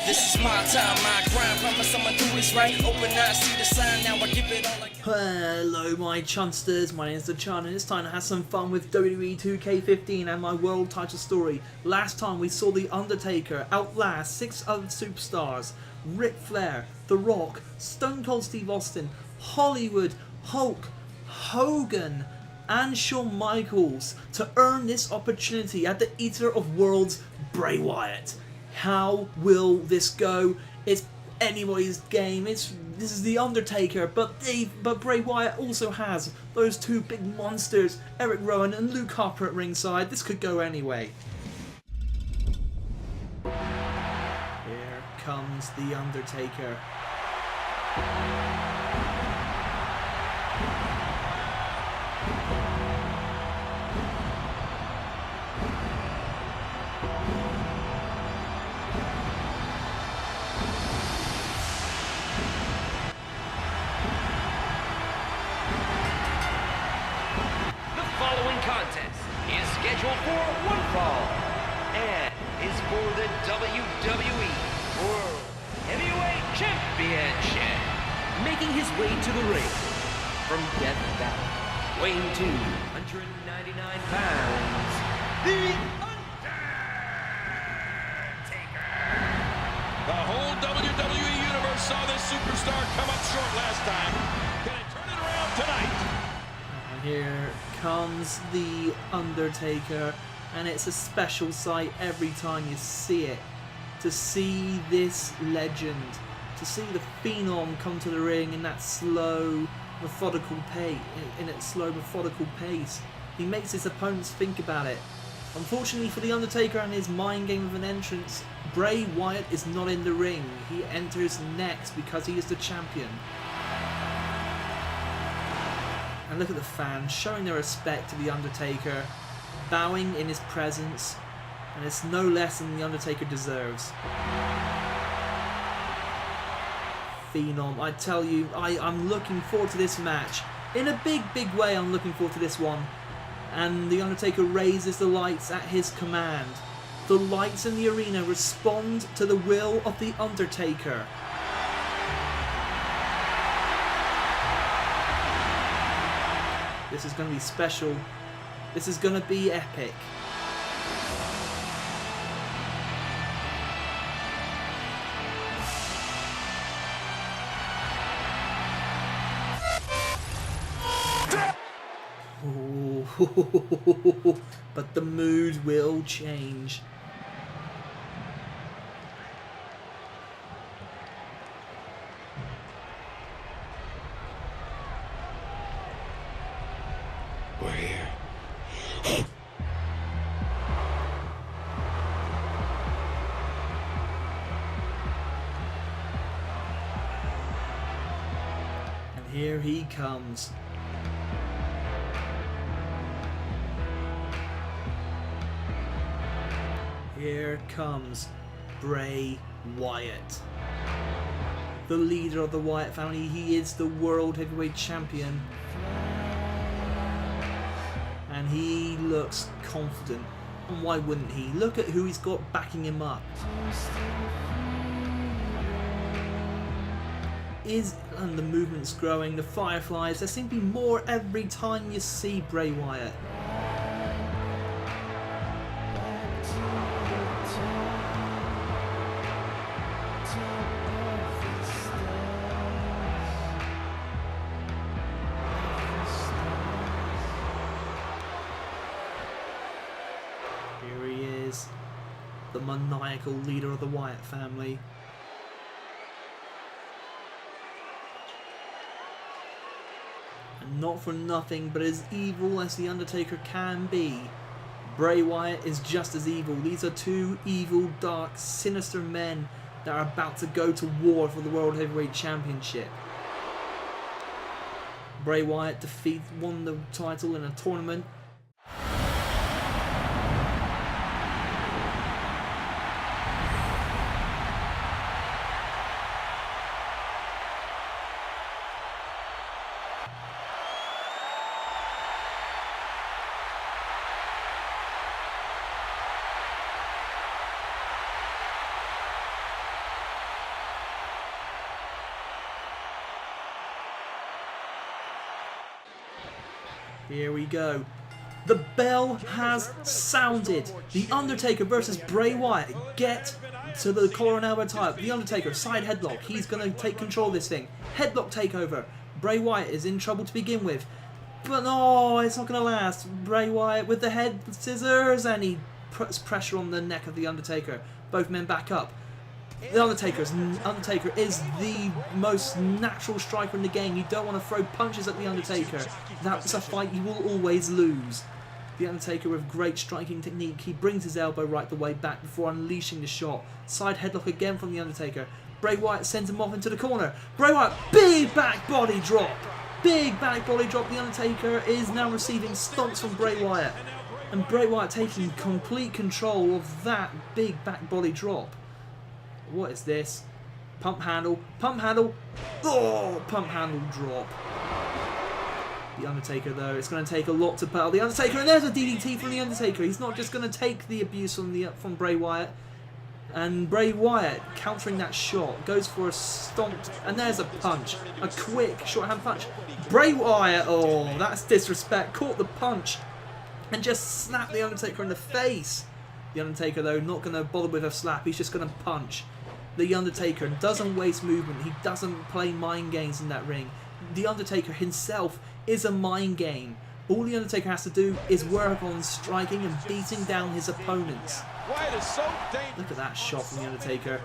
This is my time, my grind. Promise I'ma do what's right. Open eyes, see the sign. Now I give it all like. Hello my Chunsters, my name is the Chun and it's time to have some fun with WWE 2K15 and my world title story. Last time we saw The Undertaker outlast 6 other superstars, Ric Flair, The Rock, Stone Cold Steve Austin, Hollywood, Hulk, Hogan and Shawn Michaels to earn this opportunity at the Eater of Worlds, Bray Wyatt. How will this go? It's anybody's game. This is The Undertaker, but Bray Wyatt also has those two big monsters, Eric Rowan and Luke Harper at ringside. This could go anyway. Here comes The Undertaker. Contest is scheduled for one fall and is for the WWE World Heavyweight Championship. Making his way to the ring from Death Valley, weighing 299 pounds, The Undertaker. The whole WWE Universe saw this superstar come up short last time. Can it turn it around tonight? Here comes The Undertaker, and it's a special sight every time you see it. To see this legend, to see the Phenom come to the ring in that slow, methodical pace. He makes his opponents think about it. Unfortunately for The Undertaker and his mind game of an entrance, Bray Wyatt is not in the ring. He enters next because he is the champion. And look at the fans showing their respect to The Undertaker, bowing in his presence, and it's no less than The Undertaker deserves. Phenom, I tell you, I'm looking forward to this match. In a big way, I'm looking forward to this one. And The Undertaker raises the lights at his command. The lights in the arena respond to the will of The Undertaker. This is going to be special. This is going to be epic. Ooh, but the mood will change. We're here. And here he comes. Here comes Bray Wyatt. The leader of the Wyatt family. He is the World Heavyweight Champion. And he looks confident. And why wouldn't he? Look at who he's got backing him up. And the movement's growing, the fireflies, there seem to be more every time you see Bray Wyatt. Here he is, the maniacal leader of the Wyatt family. And not for nothing, but as evil as The Undertaker can be, Bray Wyatt is just as evil. These are two evil, dark, sinister men that are about to go to war for the World Heavyweight Championship. Bray Wyatt won the title in a tournament. Here we go. The bell has sounded. The Undertaker versus Bray Wyatt. Get to the collar and elbow tie-up. The Undertaker, side headlock. He's going to take control of this thing. Headlock takeover. Bray Wyatt is in trouble to begin with. But no, it's not going to last. Bray Wyatt with the head scissors, and he puts pressure on the neck of the Undertaker. Both men back up. The Undertaker is the most natural striker in the game. You don't want to throw punches at the Undertaker. That's a fight you will always lose. The Undertaker with great striking technique. He brings his elbow right the way back before unleashing the shot. Side headlock again from the Undertaker. Bray Wyatt sends him off into the corner. Bray Wyatt, big back body drop. Big back body drop. The Undertaker is now receiving stomps from Bray Wyatt. And Bray Wyatt taking complete control of that big back body drop. What is this? Pump handle. Pump handle. Oh, pump handle drop. The Undertaker, though, it's going to take a lot to battle the Undertaker. And there's a DDT from the Undertaker. He's not just going to take the abuse from Bray Wyatt. And Bray Wyatt, countering that shot, goes for a stomp. And there's a punch. A quick shorthand punch. Bray Wyatt, oh, that's disrespect. Caught the punch. And just slapped the Undertaker in the face. The Undertaker, though, not going to bother with a slap. He's just going to punch. The Undertaker doesn't waste movement. He doesn't play mind games in that ring. The Undertaker himself is a mind game. All the Undertaker has to do is work on striking and beating down his opponents. Look at that shot from the Undertaker.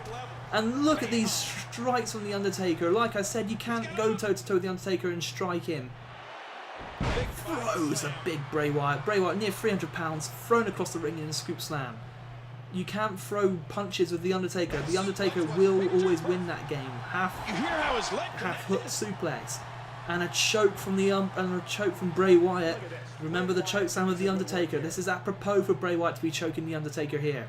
And look at these strikes from the Undertaker. Like I said, you can't go toe-to-toe with the Undertaker and strike him. Throws a big Bray Wyatt. Bray Wyatt near 300 pounds, thrown across the ring in a scoop slam. You can't throw punches with the Undertaker. The Undertaker will always win that game. Half hook suplex. And a choke from Bray Wyatt. Remember the choke slam of the Undertaker. This is apropos for Bray Wyatt to be choking the Undertaker here.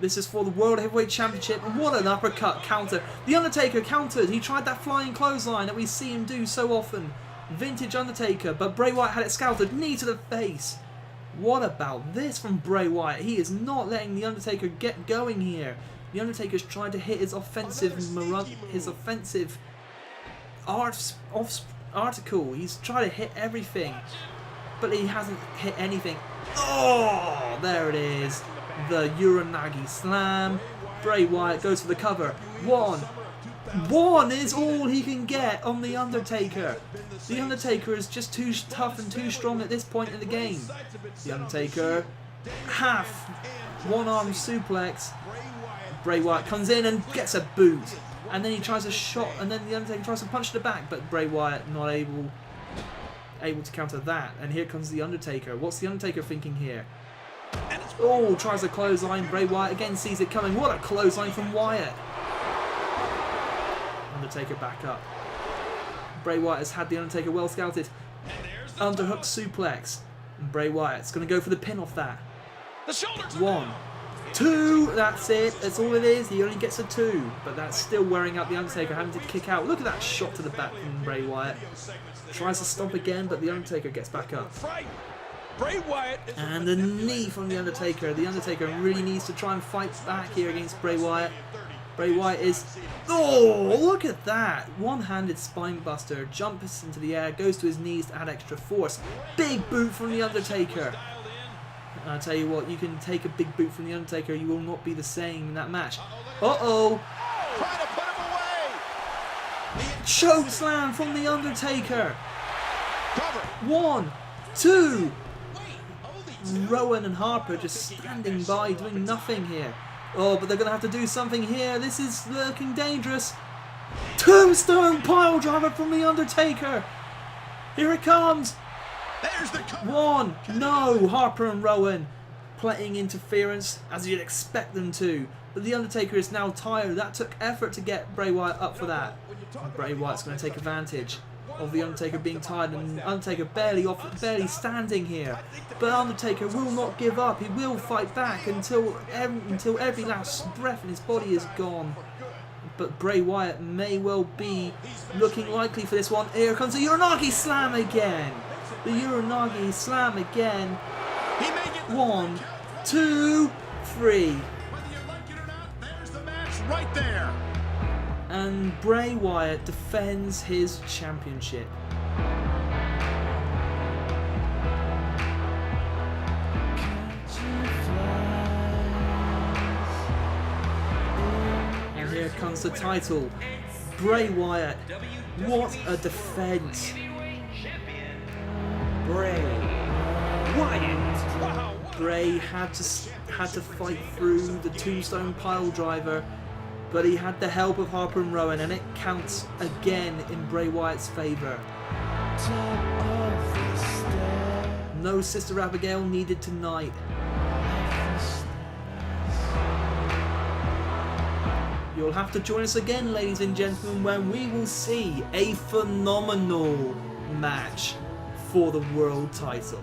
This is for the World Heavyweight Championship. What an uppercut counter. The Undertaker countered. He tried that flying clothesline that we see him do so often. Vintage Undertaker, but Bray Wyatt had it scouted. Knee to the face. What about this from Bray Wyatt? He is not letting the Undertaker get going here. The Undertaker's trying to hit his offensive article. He's trying to hit everything, but he hasn't hit anything. Oh, there it is. The Uranagi slam. Bray Wyatt goes for the cover. One is all he can get on the Undertaker. The Undertaker is just too tough and too strong at this point in the game. The Undertaker, half one-arm suplex. Bray Wyatt comes in and gets a boot. And then he tries a shot, and then the Undertaker tries to punch to the back, but Bray Wyatt not able to counter that. And here comes the Undertaker. What's the Undertaker thinking here? Oh, tries a clothesline. Bray Wyatt again sees it coming. What a clothesline from Wyatt. Undertaker back up. Bray Wyatt has had the Undertaker well scouted. Underhook suplex. And Bray Wyatt's going to go for the pin off that. 1, 2, that's it. That's all it is. He only gets a 2, but that's still wearing out the Undertaker, having to kick out. Look at that shot to the back from Bray Wyatt. Tries to stomp again, but the Undertaker gets back up. And the knee from the Undertaker. The Undertaker really needs to try and fight back here against Bray Wyatt. Bray Wyatt is... Oh, look at that. One-handed spine buster. Jumps into the air, goes to his knees to add extra force. Big boot from the Undertaker. And I tell you what, you can take a big boot from the Undertaker, you will not be the same in that match. Uh-oh. Choke slam from the Undertaker. 1, 2. Rowan and Harper just standing by, doing nothing here. Oh, but they're going to have to do something here. This is looking dangerous. Tombstone pile driver from the Undertaker. Here it comes. 1. No. Harper and Rowan playing interference as you'd expect them to. But the Undertaker is now tired. That took effort to get Bray Wyatt up for that. And Bray Wyatt's going to take advantage of the Undertaker being tired, and Undertaker barely standing here. But Undertaker will not give up. He will fight back until every last breath in his body is gone. But Bray Wyatt may well be looking likely for this one. Here comes the Uranagi slam again. The Uranagi slam again. 1, 2, 3. Right there. And Bray Wyatt defends his championship. Chunster title. Bray Wyatt, what a defense. Bray Wyatt. Bray had to fight through the tombstone pile driver, but he had the help of Harper and Rowan, and it counts again in Bray Wyatt's favour. No Sister Abigail needed tonight. You'll have to join us again, ladies and gentlemen, when we will see a phenomenal match for the world title.